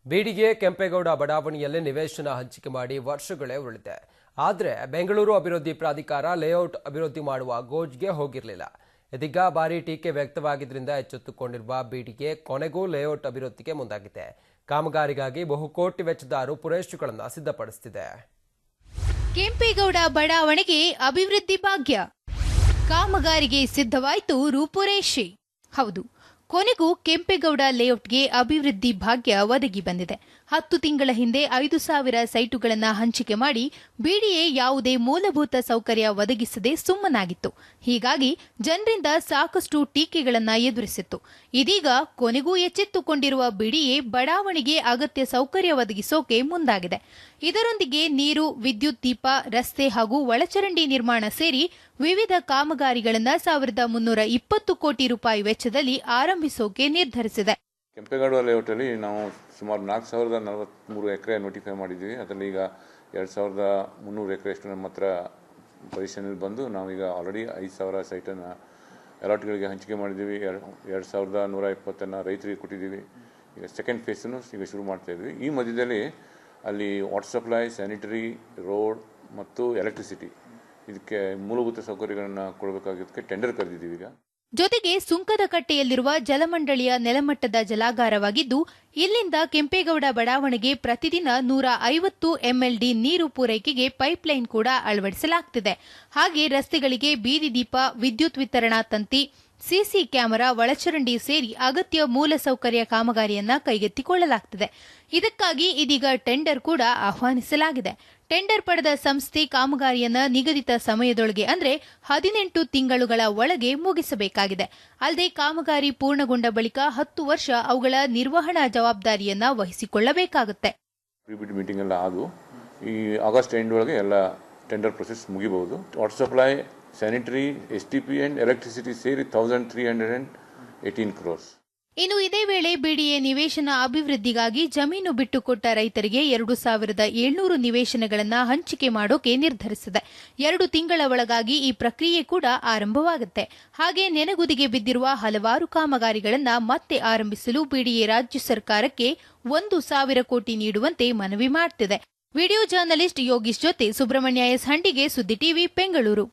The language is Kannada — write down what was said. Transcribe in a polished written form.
ಬೀಡಿಗೆ ಕೆಂಪೇಗೌಡ ಬಡಾವಣೆಯಲ್ಲಿ ನಿವೇಶನ ಹಂಚಿಕೆ ಮಾಡಿ ವರ್ಷಗಳೇ ಉಳಿದಿದೆ. ಆದರೆ ಬೆಂಗಳೂರು ಅಭಿವೃದ್ಧಿ ಪ್ರಾಧಿಕಾರ ಲೇಔಟ್ ಅಭಿವೃದ್ಧಿ ಮಾಡುವ ಗೋಜ್ಗೆ ಹೋಗಿರಲಿಲ್ಲ. ಇದೀಗ ಭಾರಿ ಟೀಕೆ ವ್ಯಕ್ತವಾಗಿದ್ದರಿಂದ ಎಚ್ಚೆತ್ತುಕೊಂಡಿರುವ ಬೀಡಿಗೆ ಕೊನೆಗೂ ಲೇಔಟ್ ಅಭಿವೃದ್ಧಿಗೆ ಮುಂದಾಗಿದೆ. ಕಾಮಗಾರಿಗಾಗಿ ಬಹುಕೋಟಿ ವೆಚ್ಚದ ರೂಪುರೇಷೆಗಳನ್ನು ಸಿದ್ಧಪಡಿಸುತ್ತಿದೆ. ಕೆಂಪೇಗೌಡ ಬಡಾವಣೆಗೆ ಅಭಿವೃದ್ಧಿ ಭಾಗ್ಯ, ಕಾಮಗಾರಿಗೆ ಸಿದ್ಧವಾಯಿತು ರೂಪುರೇಷೆ. ಹೌದು, ಕೊನೆಗೂ ಕೆಂಪೇಗೌಡ ಲೇಔಟ್ಗೆ ಅಭಿವೃದ್ಧಿ ಭಾಗ್ಯ ಒದಗಿ ಬಂದಿದೆ. 10 ತಿಂಗಳ ಹಿಂದೆ 5,000 ಸೈಟುಗಳನ್ನು ಹಂಚಿಕೆ ಮಾಡಿ ಬಿಡಿಎ ಯಾವುದೇ ಮೂಲಭೂತ ಸೌಕರ್ಯ ಒದಗಿಸದೆ ಸುಮ್ಮನಾಗಿತ್ತು. ಹೀಗಾಗಿ ಜನರಿಂದ ಸಾಕಷ್ಟು ಟೀಕೆಗಳನ್ನು ಎದುರಿಸಿತ್ತು. ಇದೀಗ ಕೊನೆಗೂ ಎಚ್ಚೆತ್ತುಕೊಂಡಿರುವ ಬಿಡಿಎ ಬಡಾವಣೆಗೆ ಅಗತ್ಯ ಸೌಕರ್ಯ ಒದಗಿಸೋಕೆ ಮುಂದಾಗಿದೆ. ಇದರೊಂದಿಗೆ ನೀರು, ವಿದ್ಯುತ್ ದೀಪ, ರಸ್ತೆ ಹಾಗೂ ಒಳಚರಂಡಿ ನಿರ್ಮಾಣ ಸೇರಿ ವಿವಿಧ ಕಾಮಗಾರಿಗಳನ್ನು 1,320 ಕೋಟಿ ರೂಪಾಯಿ ವೆಚ್ಚದಲ್ಲಿ ಆರಂಭಿಸೋಕೆ ನಿರ್ಧರಿಸಿದೆ. ಕೆಂಪೇಗೌಡ ಲೇಔಟಲ್ಲಿ ನಾವು ಸುಮಾರು 4,043 ಎಕರೆ ನೋಟಿಫೈ ಮಾಡಿದ್ದೀವಿ. ಅದರಲ್ಲಿ ಈಗ 2,300 ಎಕರೆಯಷ್ಟು ನಮ್ಮ ಹತ್ರ ಪೊಸಿಷನಲ್ಲಿ ಬಂದು ನಾವೀಗ ಆಲ್ರೆಡಿ 5,000 ಸೈಟನ್ನು ಅಲಾಟ್ಗಳಿಗೆ ಹಂಚಿಕೆ ಮಾಡಿದ್ದೀವಿ. 2,120 ರೈತರಿಗೆ ಕೊಟ್ಟಿದ್ದೀವಿ. ಈಗ ಸೆಕೆಂಡ್ ಫೇಸನ್ನು ಈಗ ಶುರು ಮಾಡ್ತಾ ಇದ್ವಿ. ಈ ಮಧ್ಯದಲ್ಲಿ ಅಲ್ಲಿ ವಾಟರ್ ಸಪ್ಲೈ, ಸ್ಯಾನಿಟರಿ, ರೋಡ್ ಮತ್ತು ಎಲೆಕ್ಟ್ರಿಸಿಟಿ ಇದಕ್ಕೆ ಮೂಲಭೂತ ಸೌಕರ್ಯಗಳನ್ನು ಕೊಡಬೇಕಾಗಿದ್ದಕ್ಕೆ ಟೆಂಡರ್ ಕರೆದಿದ್ದೀವಿ. ಈಗ ಜೊತೆಗೆ ಸುಂಕದಕಟ್ಟೆಯಲ್ಲಿರುವ ಜಲಮಂಡಳಿಯ ನೆಲಮಟ್ಟದ ಜಲಾಗಾರವಾಗಿದ್ದು, ಇಲ್ಲಿಂದ ಕೆಂಪೇಗೌಡ ಬಡಾವಣೆಗೆ ಪ್ರತಿದಿನ 150 MLD ನೀರು ಪೂರೈಕೆಗೆ ಪೈಪ್ಲೈನ್ ಕೂಡ ಅಳವಡಿಸಲಾಗುತ್ತಿದೆ. ಹಾಗೆ ರಸ್ತೆಗಳಿಗೆ ಬೀದಿ ದೀಪ, ವಿದ್ಯುತ್ ವಿತರಣಾ ತಂತಿ, ಸಿಸಿ ಕ್ಯಾಮೆರಾ, ಒಳಚರಂಡಿ ಸೇರಿ ಅಗತ್ಯ ಮೂಲಸೌಕರ್ಯ ಕಾಮಗಾರಿಯನ್ನ ಕೈಗೆತ್ತಿಕೊಳ್ಳಲಾಗುತ್ತಿದೆ. ಇದಕ್ಕಾಗಿ ಇದೀಗ ಟೆಂಡರ್ ಕೂಡ ಆಹ್ವಾನಿಸಲಾಗಿದೆ. ಟೆಂಡರ್ ಪಡೆದ ಸಂಸ್ಥೆ ಕಾಮಗಾರಿಯನ್ನ ನಿಗದಿತ ಸಮಯದೊಳಗೆ ಅಂದ್ರೆ 18 ತಿಂಗಳುಗಳ ಒಳಗೆ ಮುಗಿಸಬೇಕಾಗಿದೆ. ಅಲ್ಲದೆ ಕಾಮಗಾರಿ ಪೂರ್ಣಗೊಂಡ ಬಳಿಕ 10 ವರ್ಷ ಅವುಗಳ ನಿರ್ವಹಣಾ ಜವಾಬ್ದಾರಿಯನ್ನ ವಹಿಸಿಕೊಳ್ಳಬೇಕಾಗುತ್ತೆ. ಪ್ರಿಬಿಡ್ ಮೀಟಿಂಗ್ ಎಲ್ಲ ಆದು ಈ ಆಗಸ್ಟ್ ಎಂಡ್ ಒಳಗೆ ಎಲ್ಲ ಟೆಂಡರ್ ಪ್ರೊಸೆಸ್ ಮುಗಿಬಹುದು. Water supply, sanitary, STP and electricity ಸೇರಿ 1,318 crores. ಇನ್ನು ಇದೇ ವೇಳೆ ಬಿಡಿಎ ನಿವೇಶನ ಅಭಿವೃದ್ಧಿಗಾಗಿ ಜಮೀನು ಬಿಟ್ಟುಕೊಟ್ಟ ರೈತರಿಗೆ 2,700 ನಿವೇಶನಗಳನ್ನು ಹಂಚಿಕೆ ಮಾಡೋಕೆ ನಿರ್ಧರಿಸಿದೆ. 2 ತಿಂಗಳ ಒಳಗಾಗಿ ಈ ಪ್ರಕ್ರಿಯೆ ಕೂಡ ಆರಂಭವಾಗುತ್ತೆ. ಹಾಗೆ ನೆನಗುದಿಗೆ ಬಿದ್ದಿರುವ ಹಲವಾರು ಕಾಮಗಾರಿಗಳನ್ನು ಮತ್ತೆ ಆರಂಭಿಸಲು ಬಿಡಿಎ ರಾಜ್ಯ ಸರ್ಕಾರಕ್ಕೆ 1,000 ಕೋಟಿ ನೀಡುವಂತೆ ಮನವಿ ಮಾಡುತ್ತಿದೆ. ವಿಡಿಯೋ ಜರ್ನಲಿಸ್ಟ್ ಯೋಗೀಶ್ ಜೊತೆ ಸುಬ್ರಹ್ಮಣ್ಯ ಎಸ್ ಹಂಡಿಗೆ, ಸುದ್ದಿ ಟಿವಿ, ಬೆಂಗಳೂರು.